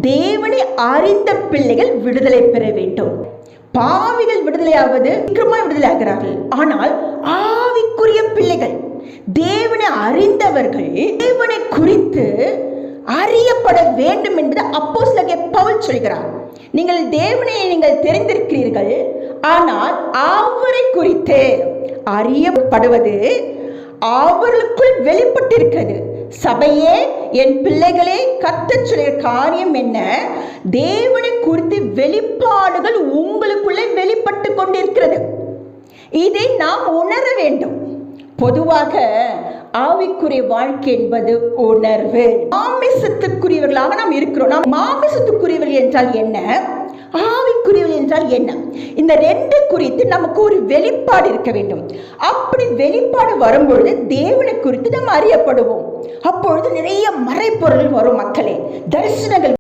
தேவனை அறிந்த பிள்ளைகள் விடுதலை பெற வேண்டும். பாவிகள் விடுதலையாவது சீக்கிரமாக விடுதலை ஆகிறார்கள். ஆனால் ஆவிக்குரிய பிள்ளைகள், தேவனை அறிந்தவர்கள் தேவனை குறித்து அறியப்பட வேண்டும் என்பது அப்போஸ்தலனாகிய பவுல் சொல்கிறார். நீங்கள் தேவனை நீங்கள் தெரிந்திருக்கிறீர்கள், ஆனால் அவரை குறித்து அறியப்படுவது அவர்களுக்குள் வெளிப்பட்டிருக்கிறது. சபையே, என் பிள்ளைகளே, கர்த்தர் சொல்கிற காரியம் என்ன? தேவனை குறித்து வெளிப்பாடுகள் உங்களுக்குள்ளே வெளிப்பட்டு கொண்டிருக்கிறது. இதை நாம் உணர வேண்டும். பொதுவாக ஆவிக்குரிய வாழ்க்கை என்பது உணர்வு. மாமிசத்துக்குரியவர்களாக நாம் இருக்கிறோம். நாம் மாமிசத்துக்குரியவர்கள் என்றால் என்ன, ஆவிக்குரியவர்கள் என்றால் என்ன? இந்த ரெண்டு குறித்து நமக்கு ஒரு வெளிப்பாடு இருக்க வேண்டும். அப்படி வெளிப்பாடு வரும்பொழுது தேவனை குறித்து நாம் அறியப்படுவோம். அப்பொழுது நிறைய மறைப்பொருள் வரும் மக்களே, தரிசனங்கள்